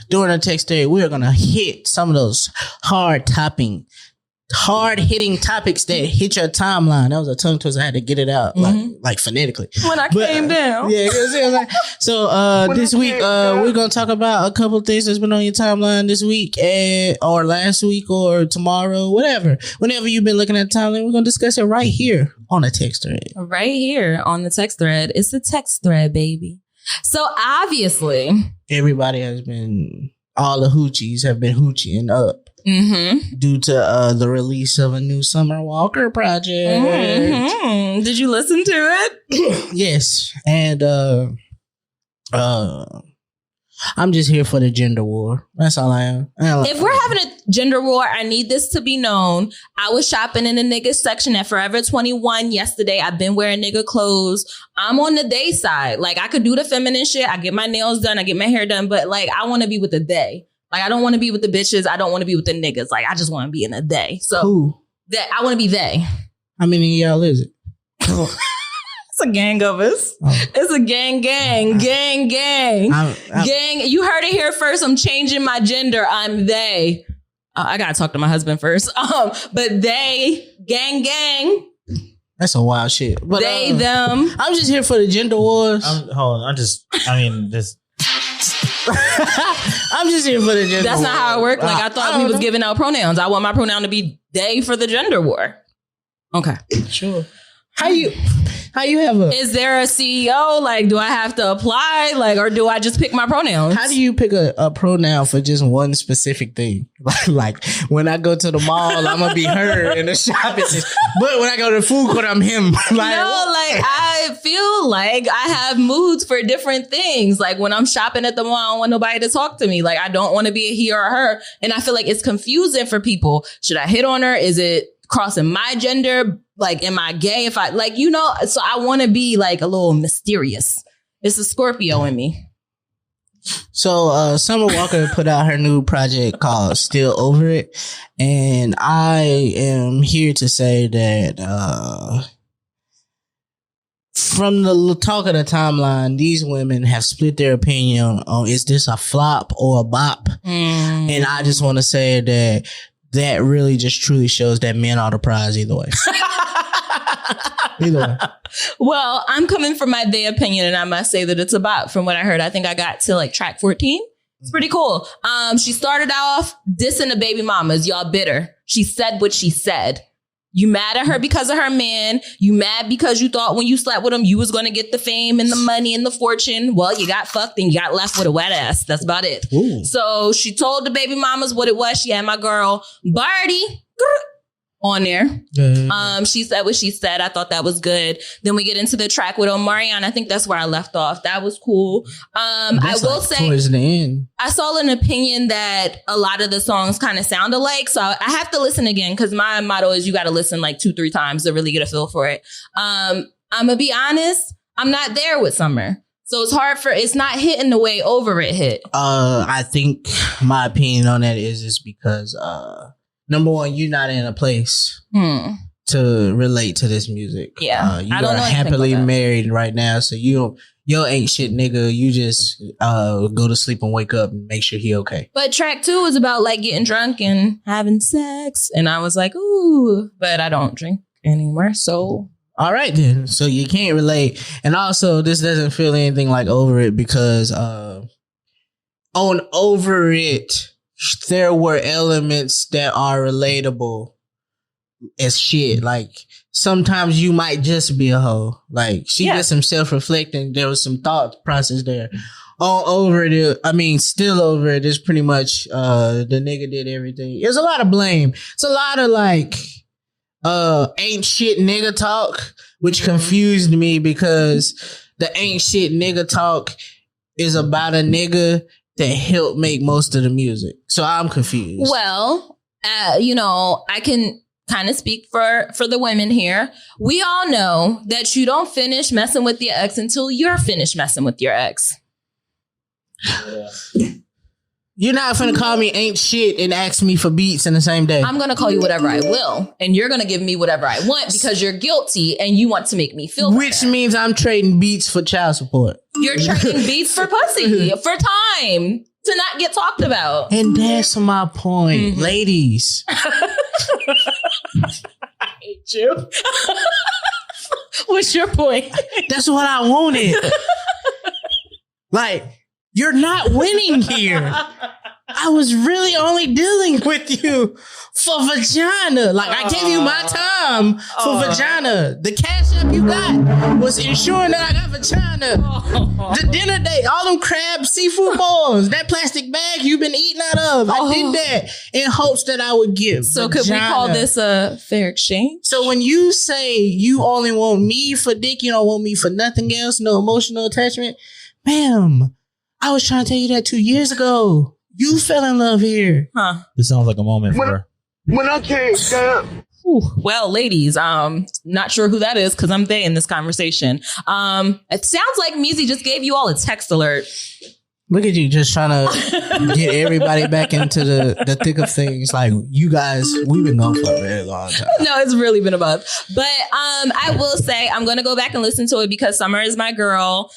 during the text day, we're going to hit some of those hard-hitting topics that hit your timeline. That was a tongue twister. I had to get it out like phonetically. When I came down. Yeah. So this week, we're going to talk about a couple of things that's been on your timeline this week or last week or tomorrow, whatever. Whenever you've been looking at the timeline, we're going to discuss it right here on the text thread. Right here on the text thread. It's the text thread, baby. So obviously, everybody has been, all the hoochies have been hoochieing up. Due to the release of a new Summer Walker project. Did you listen to it? Yes. And I'm just here for the gender war. That's all I am. If we're having a gender war, I need this to be known. I was shopping in the nigga section at Forever 21 yesterday. I've been wearing nigga clothes. I'm on the they side. Like, I could do the feminine shit. I get my nails done. I get my hair done. But like, I want to be with the they. Like, I don't want to be with the bitches. I don't want to be with the niggas. Like, I just want to be in a they. So who? That I want to be they. How many of y'all is it? It's a gang of us. Oh. It's a gang. Gang. You heard it here first. I'm changing my gender. I'm they. I got to talk to my husband first. But they, gang. That's a wild shit. But they, them. I'm just here for the gender wars. Hold on. I'm just here for the gender That's war. Not how it worked. Like, I thought we was giving out pronouns. I want my pronoun to be they for the gender war. Okay. Sure. How you have a... Is there a CEO? Like, do I have to apply? Like, or do I just pick my pronouns? How do you pick a pronoun for just one specific thing? Like when I go to the mall, I'm going to be her in the shop. But when I go to the food court, I'm him. I feel like I have moods for different things. Like when I'm shopping at the mall, I don't want nobody to talk to me. Like, I don't want to be a he or a her. And I feel like it's confusing for people. Should I hit on her? Is it crossing my gender? Like, am I gay? If I like, so I want to be like a little mysterious. It's a Scorpio in me. So, Summer Walker put out her new project called Still Over It. And I am here to say that, from the talk of the timeline, these women have split their opinion on is this a flop or a bop? And I just want to say that really just truly shows that men are the prize either way. Either way. Well, I'm coming from my they opinion, and I must say that it's a bop. From what I heard, I think I got to like track 14. It's pretty cool. She started off dissing the baby mamas. Y'all bitter. She said what she said. You mad at her because of her man. You mad because you thought when you slept with him, you was going to get the fame and the money and the fortune. Well, you got fucked and you got left with a wet ass. That's about it. Ooh. So she told the baby mamas what it was. She had my girl Barty on there. She said what she said. I thought that was good. Then we get into the track with Omarion. I think that's where I left off. That was cool. I will say towards the end, I saw an opinion that a lot of the songs kind of sound alike. So I have to listen again because my motto is you got to listen like 2-3 times to really get a feel for it. I'm going to be honest. I'm not there with Summer. So it's not hitting the way Over It hit. I think my opinion on that is because, number one, you're not in a place to relate to this music. Yeah. You are happily married right now. So you ain't shit nigga. You just go to sleep and wake up and make sure he okay. But track 2 is about like getting drunk and having sex. And I was like, ooh, but I don't drink anymore. So. All right, then. So you can't relate. And also, this doesn't feel anything like Over It because on Over It, there were elements that are relatable as shit. Like, sometimes you might just be a hoe. Like, she did some self-reflecting. There was some thought process there. Over It, Still Over It is pretty much the nigga did everything. There's a lot of blame. It's a lot of, like, ain't shit nigga talk, which confused me because the ain't shit nigga talk is about a nigga that helped make most of the music. So I'm confused. Well, I can kind of speak for the women here. We all know that you don't finish messing with your ex until you're finished messing with your ex. You're not finna call me ain't shit and ask me for beats in the same day. I'm gonna call you whatever I will, and you're gonna give me whatever I want because you're guilty and you want to make me feel Which better. means I'm trading beats for child support. You're trading beats for pussy, for time to not get talked about. And that's my point, ladies. I hate you. What's your point? That's what I wanted. Like, you're not winning here. I was really only dealing with you for vagina. Like, I gave you my time for vagina. The cash app you got was ensuring that I got vagina. The dinner date, all them crab seafood balls, that plastic bag you've been eating out of. I did that in hopes that I would give So vagina. could we call this a fair exchange? So when you say you only want me for dick, you don't want me for nothing else, no emotional attachment, ma'am, I was trying to tell you that 2 years ago. You fell in love here. Huh. This sounds like a moment for her. When I came down. Well, ladies, not sure who that is because I'm they in this conversation. It sounds like Meezy just gave you all a text alert. Look at you just trying to get everybody back into the thick of things. Like, you guys, we've been going for a very long time. No, it's really been a month. But I will say I'm going to go back and listen to it because Summer is my girl.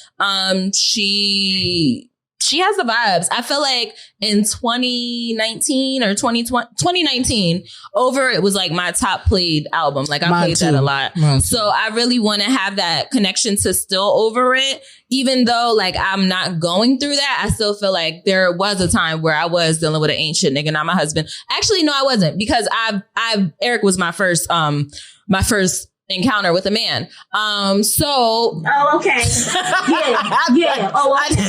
She has the vibes. I feel like in 2019 or 2019, Over It was like my top played album. Like I played that a lot. So I really want to have that connection to still Over It. Even though like I'm not going through that, I still feel like there was a time where I was dealing with an ain't shit nigga, not my husband. Actually, no, I wasn't because Eric was my first encounter with a man. Oh, okay. Yeah. Oh, okay.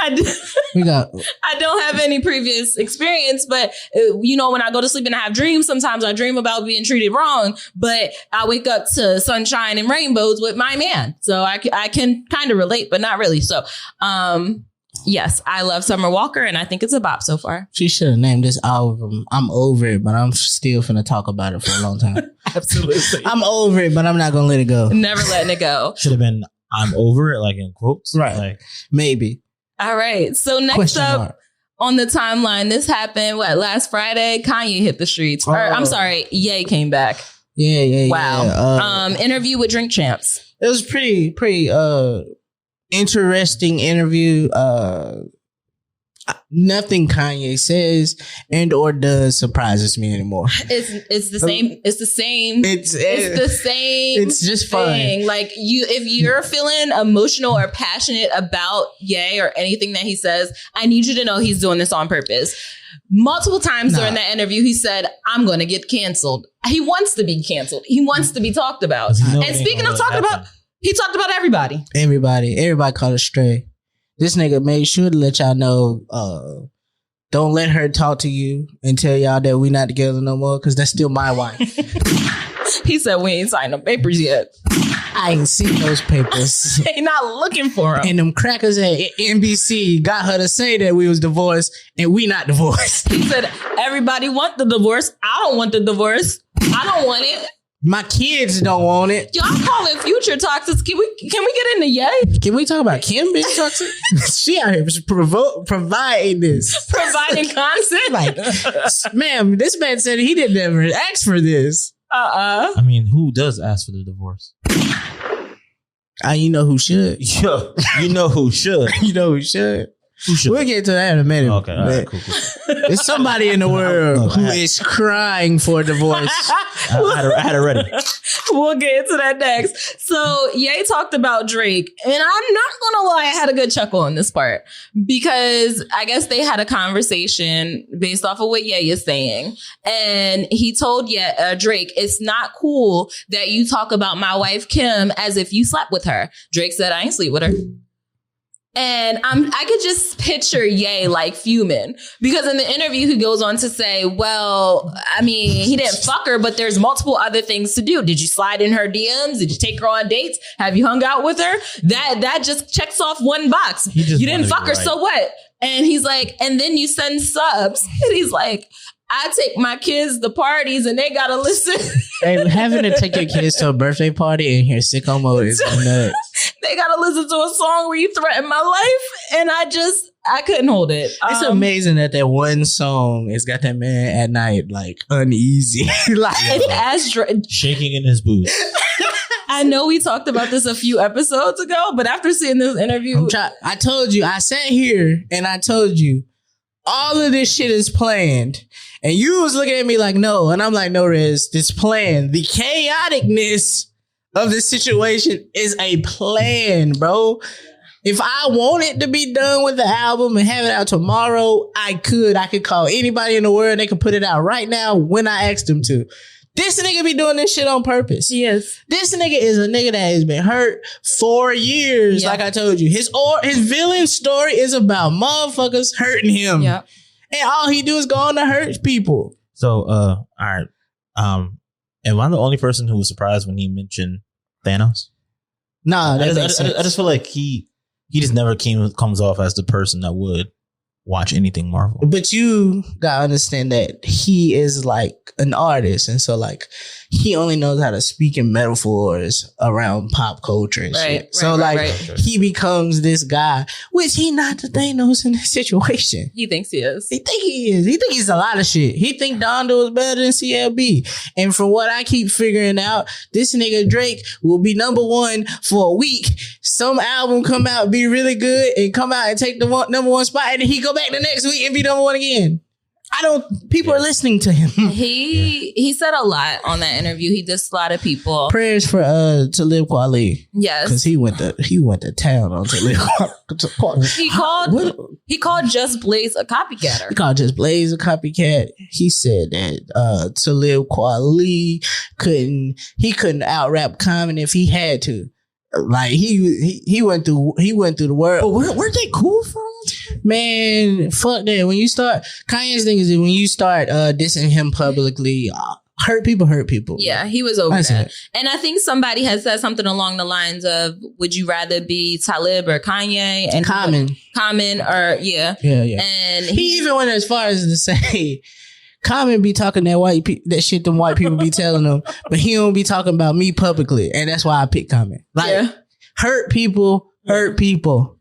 I don't have any previous experience, but when I go to sleep and I have dreams, sometimes I dream about being treated wrong, but I wake up to sunshine and rainbows with my man. So I can kind of relate, but not really. So, yes, I love Summer Walker and I think it's a bop so far. She should have named this album I'm Over It, but I'm still finna talk about it for a long time. Absolutely. I'm over it, but I'm not gonna let it go. Never letting it go. Should have been I'm over it, like in quotes. Right. Like, maybe. All right. So next Question up mark. on the timeline, this happened, last Friday? Kanye hit the streets. Or, I'm sorry, Ye came back. Yeah. Wow. Interview with Drink Champs. It was pretty interesting interview. Nothing Kanye says and or does surprises me anymore. It's the same. It's the same. It's the same. It's just thing. fun. Like if you're feeling emotional or passionate about Ye or anything that he says, I need you to know he's doing this on purpose. Multiple times during that interview, he said, "I'm going to get canceled." He wants to be canceled. He wants to be talked about. And speaking of talking about, he talked about everybody. Everybody caught a stray. This nigga made sure to let y'all know, don't let her talk to you and tell y'all that we not together no more, because that's still my wife. He said we ain't signed no papers yet. I ain't seen those papers. They not looking for him. And them crackers at NBC got her to say that we was divorced and we not divorced. He said, everybody want the divorce. I don't want the divorce. I don't want it. My kids don't want it. Y'all calling Future toxic. Can we get into Ye? Can we talk about Kim being toxic? She out here providing this. Providing content? Like, ma'am, this man said he didn't ever ask for this. I mean, who does ask for the divorce? You know who should. Yo, you know who should. You know who should. Who should? We'll get to that in a minute. Okay, all right, cool. There's somebody in the world who is crying for a divorce. I had it ready. We'll get into that next. So Ye talked about Drake, and I'm not gonna lie, I had a good chuckle on this part because I guess they had a conversation based off of what Ye is saying, and he told Drake, "It's not cool that you talk about my wife Kim as if you slept with her." Drake said, "I ain't sleep with her." And I could just picture Ye like fuming because in the interview, he goes on to say, well, I mean, he didn't fuck her, but there's multiple other things to do. Did you slide in her DMs? Did you take her on dates? Have you hung out with her? That just checks off one box. You didn't fuck her, so what? And he's like, and then you send subs. And he's like, I take my kids to parties and they gotta listen. Hey, having to take your kids to a birthday party and hear Sicko Mode is nuts. They gotta listen to a song where you threaten my life, and I couldn't hold it. It's amazing that one song has got that man at night like uneasy, like it's as shaking in his boots. I know we talked about this a few episodes ago, but after seeing this interview, I told you, I sat here and I told you all of this shit is planned. And you was looking at me like, no. And I'm like, no, Rez, this plan. The chaoticness of the situation is a plan, bro. If I wanted to be done with the album and have it out tomorrow, I could. I could call anybody in the world. They could put it out right now when I asked them to. This nigga be doing this shit on purpose. Yes. This nigga is a nigga that has been hurt for years. Yeah. Like I told you, his villain story is about motherfuckers hurting him. Yeah. And all he do is go on to hurt people. So, all right. Am I the only person who was surprised when he mentioned Thanos? Nah, I just feel like he just never comes off as the person that would watch anything Marvel. But you gotta understand that he is like an artist, and so like he only knows how to speak in metaphors around pop culture and shit. So he becomes this guy, which he not the Thanos in this situation. He thinks he is. He think he is. He think he's a lot of shit. He think Donda was better than CLB. And from what I keep figuring out, this nigga Drake will be number one for a week. Some album come out, be really good, and come out and take the number one spot, and then he go back the next week and be number one again. People are listening to him. He said a lot on that interview. He dissed a lot of people. Prayers for Talib Kweli. Yes. Because he went to town on Talib Kweli. He called Just Blaze a copycatter. He called Just Blaze a copycat. He said that Talib Kweli couldn't out rap Common if he had to. Like he went through the world. Oh, weren't they cool for him? Man, fuck that. When you start, Kanye's thing is that when you start dissing him publicly, hurt people. Yeah, he was over that. And I think somebody has said something along the lines of, would you rather be Talib or Kanye? And Common or yeah. And he even went as far as to say Common be talking that shit them white people be telling them, but he don't be talking about me publicly, and that's why I picked Common. Hurt people.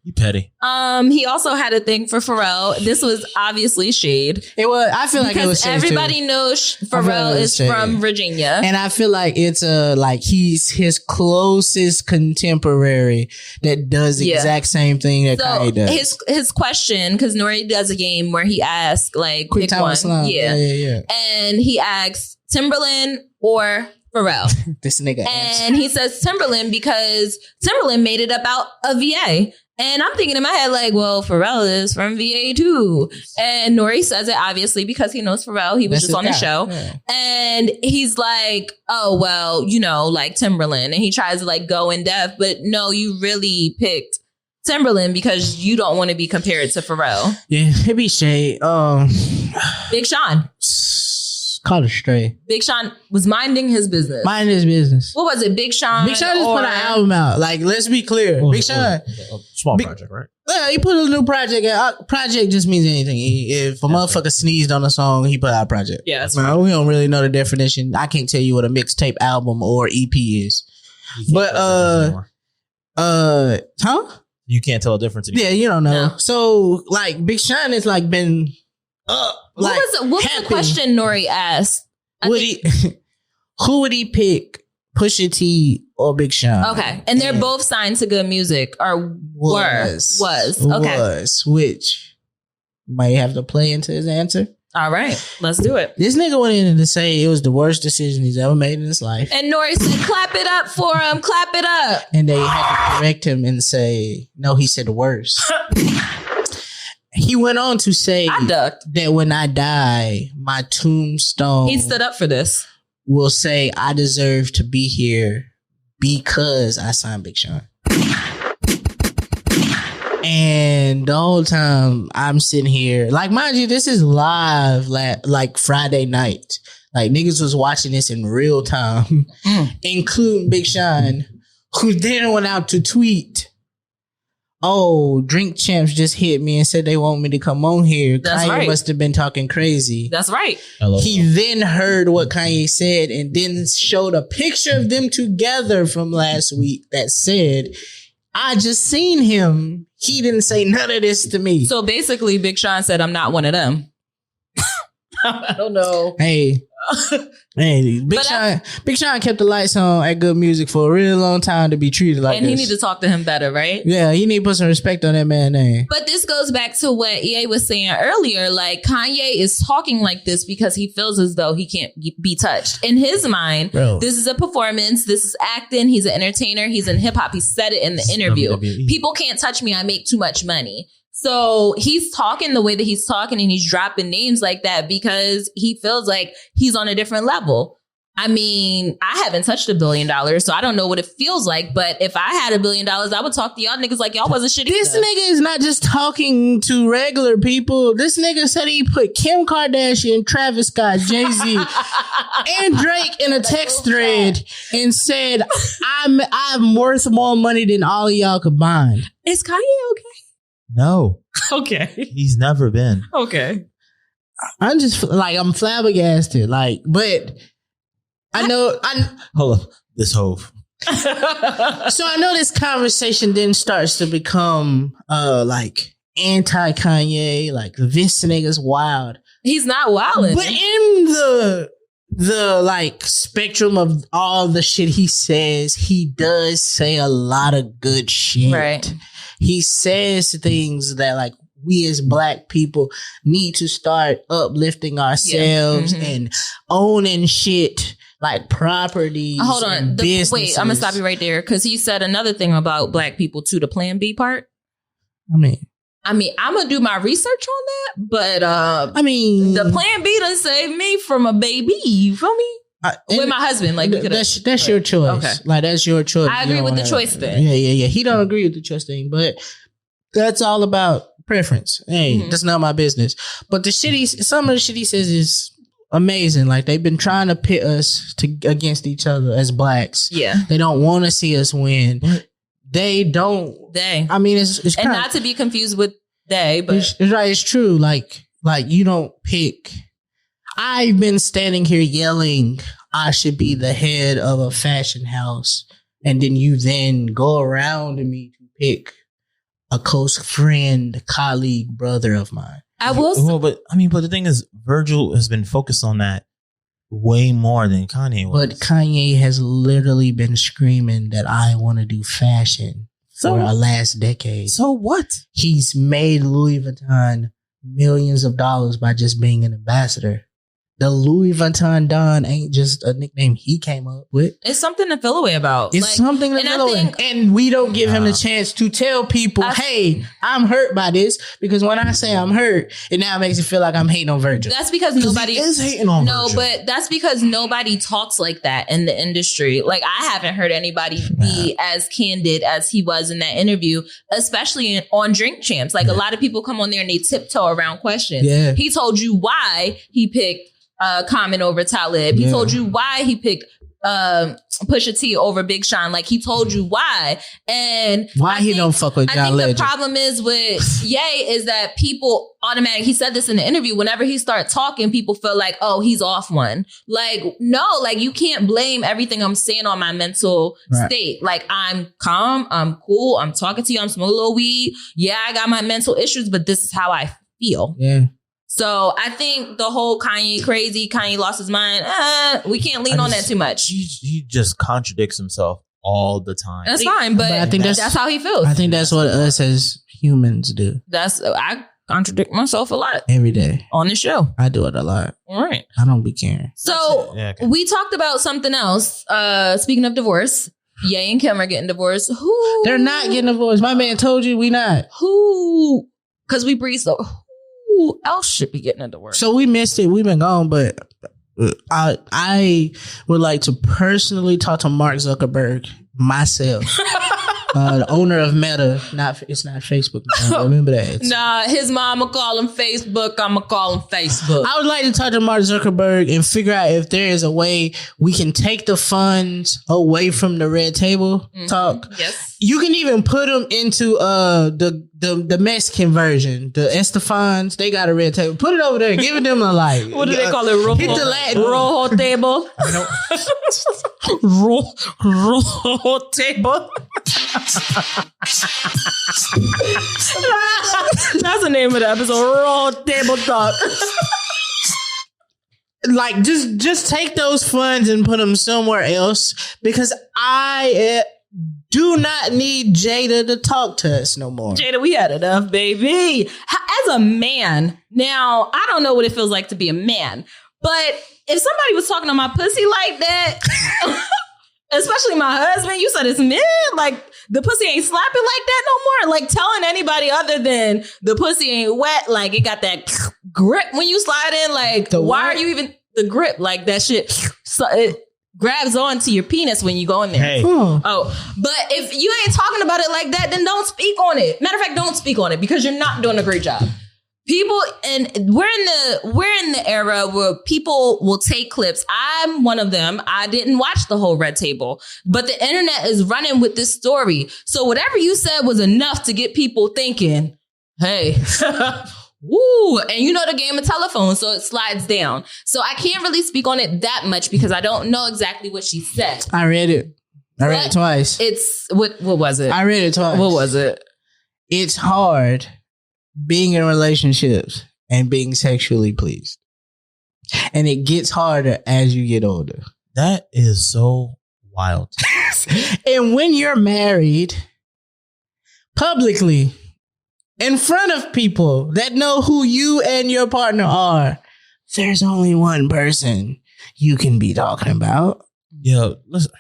You petty. He also had a thing for Pharrell. This was obviously shade. It was. I feel like it was shade everybody too. knows Pharrell is shade. From Virginia, and I feel like it's like he's his closest contemporary that does the exact same thing that Kanye does. His question, because Nori does a game where he asks like Quick pick one, yeah, and he asks Timberland or Pharrell. This nigga and he says Timberland because Timberland made it about a VA. And I'm thinking in my head like, well, Pharrell is from VA too. And Nori says it obviously because he knows Pharrell. He was just on the show. Yeah. And he's like, oh, well, like Timberland. And he tries to like go in depth. But no, you really picked Timberland because you don't want to be compared to Pharrell. Yeah, it be shade. Big Sean. Call it straight. Big Sean was minding his business. Minding his business. What was it? Big Sean just put an album out. Like, let's be clear. Big Sean. Small project, right? Yeah, he put a new project out. Project just means anything. If a motherfucker sneezed on a song, he put out a project. Yeah, that's we don't really know the definition. I can't tell you what a mixtape album or EP is. But, You can't tell a difference anymore. Yeah, you don't know. No. So, like, Big Sean has, like, been what was the question Nori asked? Who would he pick? Pusha T or Big Sean? Okay, and they're both signed to Good Music, or was okay. Which might have to play into his answer. All right, let's do it. This nigga went in to say it was the worst decision he's ever made in his life, and Nori said, "Clap it up for him, clap it up." And they had to correct him and say, "No, he said the worst." He went on to say that when I die, my tombstone... He stood up for this. ...will say I deserve to be here because I signed Big Sean. And the whole time I'm sitting here... Like, mind you, this is live like Friday night. Like, niggas was watching this in real time, including Big Sean, who then went out to tweet... oh, Drink Champs just hit me and said they want me to come on here. That's Kanye right. must have been talking crazy. That's right. Hello. He then heard what Kanye said and then showed a picture of them together from last week that said, I just seen him. He didn't say none of this to me. So basically, Big Sean said, I'm not one of them. I don't know. Hey, Big Sean kept the lights on at Good Music for a really long time to be treated like and this. he need to talk to him better, right? Yeah, he need to put some respect on that man's name. But this goes back to what EA was saying earlier. Like, Kanye is talking like this because he feels as though he can't be touched. In his mind, Bro. This is a performance. This is acting. He's an entertainer. He's in hip hop. He said it in the interview. WWE. People can't touch me. I make too much money. So he's talking the way that he's talking and he's dropping names like that because he feels like he's on a different level. I mean, I haven't touched $1 billion, so I don't know what it feels like. But if I had $1 billion, I would talk to y'all niggas like y'all wasn't shit This either. nigga is not just talking to regular people. This nigga said he put Kim Kardashian, Travis Scott, Jay-Z, and Drake in a text thread and said, I'm worth more money than all of y'all combined. Is Kanye No, okay? he's never been. Okay. I'm just like, I'm flabbergasted. Like, but I Hold up, this Hove. so I know this conversation then starts to become like anti-Kanye, like this nigga's wild. He's not wilding. But in the like spectrum of all the shit he says, he does say a lot of good shit. Right. He says things that like we as black people need to start uplifting ourselves and owning shit like properties. Hold on. Wait, Wait, I'm going to stop you right there because he said another thing about black people too, the Plan B part. I mean, I'm going to do my research on that, but the Plan B done saved me from a baby. You feel me? With my husband, like we could. That's your choice. Okay. Like that's your choice. I agree with the choice thing. Yeah. He don't agree with the choice thing, but that's all about preference. Hey, that's not my business. But some of the shit he says is amazing. Like they've been trying to pit us against each other as blacks. Yeah, they don't want to see us win. They don't. I mean, it's and kinda, not to be confused with they, but it's right. It's true. Like you don't pick. I've been standing here yelling, I should be the head of a fashion house. And then you then go around me to pick a close friend, colleague, brother of mine. I will. Well, but the thing is, Virgil has been focused on that way more than Kanye was. But Kanye has literally been screaming that I want to do fashion for our last decade. So what? He's made Louis Vuitton millions of dollars by just being an ambassador. The Louis Vuitton Don ain't just a nickname he came up with. It's something to feel away about. It's something to feel away. And we don't give him the chance to tell people, hey, I'm hurt by this. Because when I say I'm hurt, it now makes it feel like I'm hating on Virgil. That's because nobody he is hating on Virgil. But that's because nobody talks like that in the industry. Like I haven't heard anybody be as candid as he was in that interview, especially on Drink Champs. Like a lot of people come on there and they tiptoe around questions. Yeah. He told you why he picked Common over Talib. He told you why he picked Pusha T over Big Sean. Like he told you why. And why he don't fuck with John I think Legend. the problem is with Ye is that people automatically, he said this in the interview, whenever he starts talking, people feel like, oh, he's off one. Like, no, like you can't blame everything I'm saying on my mental state. Like I'm calm, I'm cool, I'm talking to you, I'm smoking a little weed. Yeah, I got my mental issues, but this is how I feel. Yeah. So I think the whole Kanye lost his mind. We can't lean on that too much. He just contradicts himself all the time. That's fine, but I think that's how he feels. I think that's what us as humans do. I contradict myself a lot every day on the show. I do it a lot. All right. I don't be caring. So we talked about something else. Speaking of divorce, Ye and Kim are getting divorced. Who? They're not getting divorced. My man told you we not. Who? Because we breezed over. Who else should be getting a divorce? So we missed it. We've been gone, but I would like to personally talk to Mark Zuckerberg myself The owner of Meta. It's not Facebook now. Remember that. Nah, his mama call him Facebook. I'ma call him Facebook. I would like to talk to Mark Zuckerberg and figure out if there is a way we can take the funds away from the red table talk. Yes. You can even put them into the Mexican version, the Estefans. They got a red table. Put it over there. Give them a like. What do they call it? Rojo, hit the Latin. Rojo table. Rojo table. That's the name of the episode. Rojo table talk. Like just take those funds and put them somewhere else because I do not need Jada to talk to us no more. Jada, we had enough, baby. As a man, now I don't know what it feels like to be a man, but if somebody was talking on my pussy like that, especially my husband, you said it's men, like the pussy ain't slapping like that no more. Like telling anybody other than the pussy ain't wet, like it got that grip when you slide in. Like why are you even the grip? Like that shit, so it grabs onto your penis when you go in there. Hey. Oh, but if you ain't talking about it like that, then don't speak on it. Matter of fact, don't speak on it because you're not doing a great job. People, and we're in the era where people will take clips. I'm one of them. I didn't watch the whole Red Table, but the internet is running with this story. So whatever you said was enough to get people thinking, hey, woo, and you know the game of telephone, so it slides down. So I can't really speak on it that much because I don't know exactly what she said. I read it. I read it twice. It's what was it? I read it twice. What was it? It's hard being in relationships and being sexually pleased. And it gets harder as you get older. That is so wild. And when you're married, publicly, in front of people that know who you and your partner are, there's only one person you can be talking about. Yeah, listen.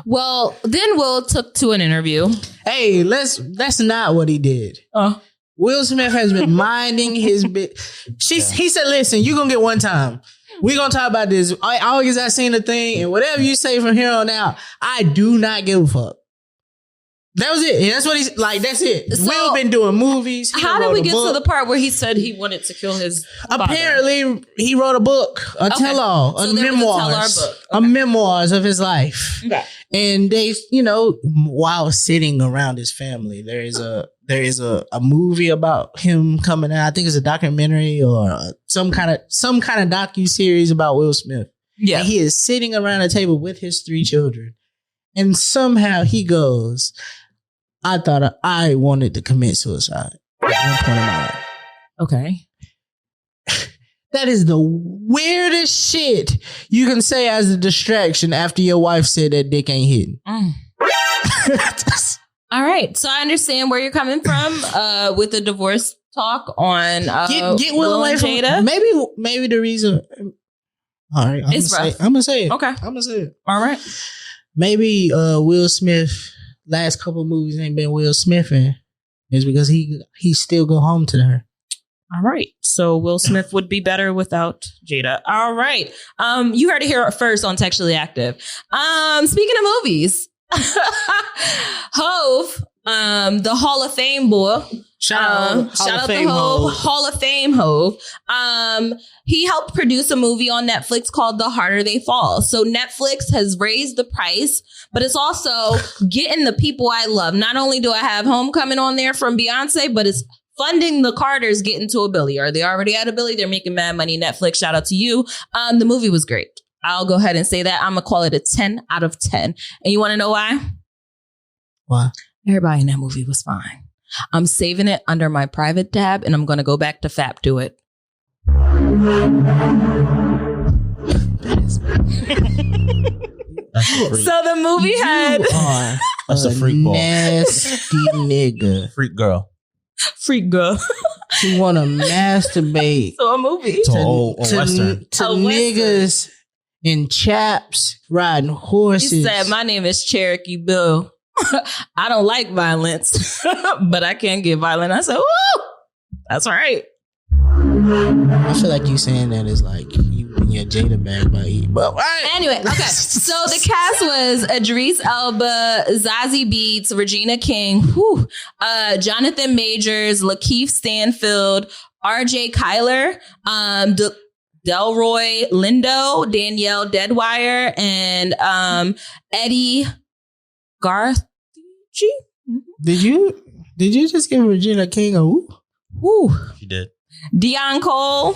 Well, then Will took to an interview. Hey, that's not what he did. Will Smith has been minding his bit. He said, listen, you're going to get one time. We're going to talk about this. August, I seen the thing, and whatever you say from here on out, I do not give a fuck. That was it. That's what he's like. That's it. So, Will been doing movies. How did we get to the part where he said he wanted to kill his father? Apparently, he wrote a book, a tell-all, so a memoirs, a memoirs of his life. Okay. And they, while sitting around his family, there is a movie about him coming out. I think it's a documentary or some kind of docu-series about Will Smith. Yeah. And he is sitting around a table with his 3 children. And somehow he goes, I thought I wanted to commit suicide at one point in my life. Okay. That is the weirdest shit you can say as a distraction after your wife said that dick ain't hitting. All right. So I understand where you're coming from with the divorce talk on get Will away from Jada. Maybe the reason. All right. I'm gonna say it. Okay. I'm gonna say it. All right. Maybe Will Smith last couple movies ain't been Will Smithing is because he still go home to her. All right. So Will Smith would be better without Jada. All right. You heard it here first on Textually Active. Speaking of movies, Hove, the Hall of Fame boy. Shout out to Hove, Hall of Fame Hove. He helped produce a movie on Netflix called The Harder They Fall. So Netflix has raised the price, but it's also getting the people I love. Not only do I have Homecoming on there from Beyonce, but it's funding the Carters getting to a Billy. Are they already at a Billy? They're making mad money. Netflix, shout out to you. The movie was great. I'll go ahead and say that. I'm going to call it a 10 out of 10. And you want to know why? Why? Everybody in that movie was fine. I'm saving it under my private tab and I'm going to go back to FAP to it. So the movie had... That's a freak ball. Nasty nigga. Freak girl. Freak girl. She want to masturbate. So a movie. To Western. To niggas in chaps riding horses. He said, my name is Cherokee Bill. I don't like violence, but I can get violent. I said, woo, that's all right. I feel like you saying that is like you Yeah, Jada bag by E. But anyway, okay. So the cast was Idris Elba, Zazie Beetz, Regina King, Jonathan Majors, Lakeith Stanfield, R.J. Kyler, Delroy Lindo, Danielle Deadwire, and Eddie Garthy. Did you just give Regina King a whoop? Woo. She did. Dion Cole,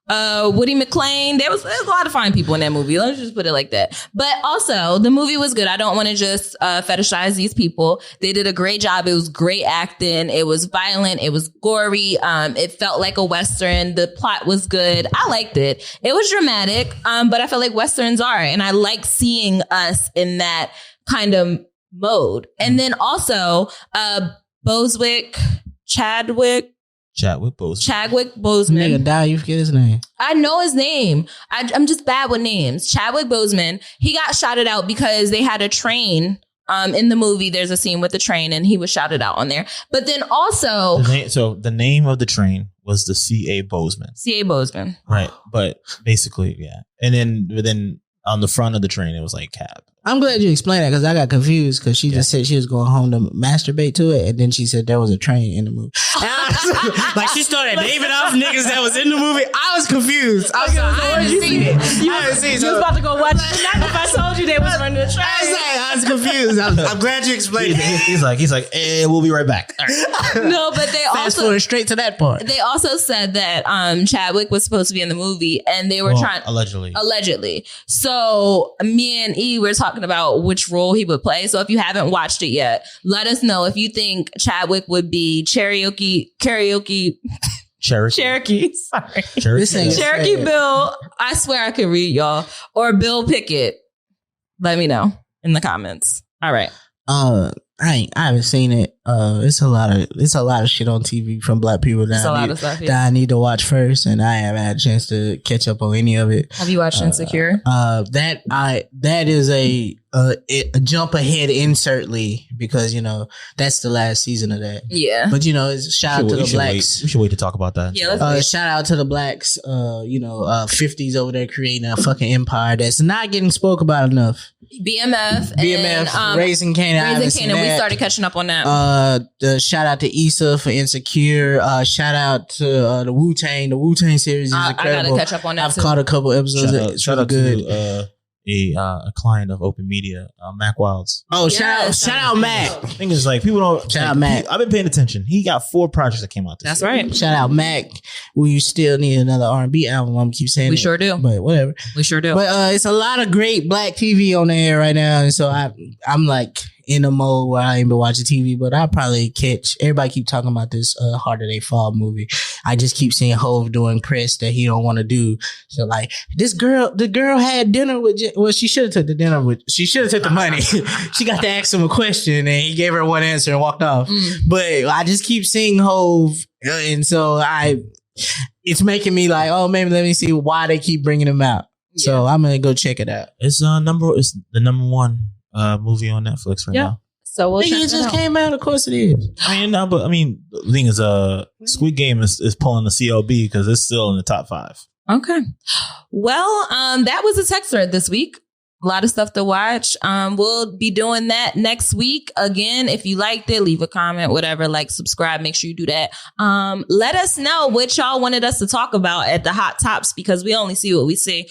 Woody McClain. There's a lot of fine people in that movie. Let's just put it like that. But also, the movie was good. I don't want to just fetishize these people. They did a great job. It was great acting. It was violent. It was gory. It felt like a Western. The plot was good. I liked it. It was dramatic, but I feel like Westerns are. And I like seeing us in that kind of mode. And then also, Chadwick Boseman. Nigga die, you forget his name. I know his name. I'm just bad with names. Chadwick Boseman. He got shouted out because they had a train. In the movie, there's a scene with the train, and he was shouted out on there. But then also, the name of the train was the C.A. Boseman. C.A. Boseman, right? But basically, yeah. And then on the front of the train, it was like cab. I'm glad you explained that because I got confused because she just said she was going home to masturbate to it, and then she said there was a train in the movie. Like she started naming off niggas that was in the movie. I was confused. I was like, I haven't seen it. You was about to go watch it tonight if I told you they was running the train. I was confused. I'm glad you explained it. He's like, we'll be right back. No, but they fast forward straight to that part. They also said that Chadwick was supposed to be in the movie, and they were trying allegedly. So me and E were talking about which role he would play. So if you haven't watched it yet, let us know if you think Chadwick would be Cherokee. Sorry. Cherokee Bill. I swear I could read, y'all. Or Bill Pickett. Let me know in the comments. All right. I haven't seen it. It's a lot of shit on TV from black people that I need to watch first, and I haven't had a chance to catch up on any of it. Have you watched Insecure? That is a jump ahead insertly because that's the last season of that. Yeah, but it's shout out to the blacks. We should wait to talk about that. Yeah, shout out to the blacks. 50s over there creating a fucking empire that's not getting spoke about enough. BMF, and, Raising Kanan. We started catching up on that. Shout out to Issa for Insecure. Shout out to the Wu-Tang. The Wu-Tang series is incredible. I gotta catch up on that. I've caught a couple episodes. Shout out good. To a client of Open Media, Mac Wilds. Oh, shout out Mac. The thing is, like, people don't shout out Mac. I've been paying attention. He got 4 projects that came out this year. Right. Shout out Mac. We still need another R&B album. I'm keep saying we sure do, but whatever. We sure do. But it's a lot of great black TV on the air right now, and so I'm like in a mode where I ain't been watching TV, but I'll probably catch. Everybody keep talking about this Harder They Fall movie. I just keep seeing Hove doing press that he don't want to do. So like the girl had dinner with. She should have took the dinner with. She should have took the money. She got to ask him a question, and he gave her one answer and walked off. But I just keep seeing Hove, and so it's making me like, oh, maybe let me see why they keep bringing him out. Yeah. So I'm gonna go check it out. It's the number 1 movie on Netflix right now. So we'll check it just came out. Of course it is. The thing is, Squid Game is pulling the CLB because it's still in the top 5. Okay. Well, that was a tech thread this week. A lot of stuff to watch. We'll be doing that next week. Again, if you liked it, leave a comment, whatever, subscribe. Make sure you do that. Let us know what y'all wanted us to talk about at the Hot Tops because we only see what we see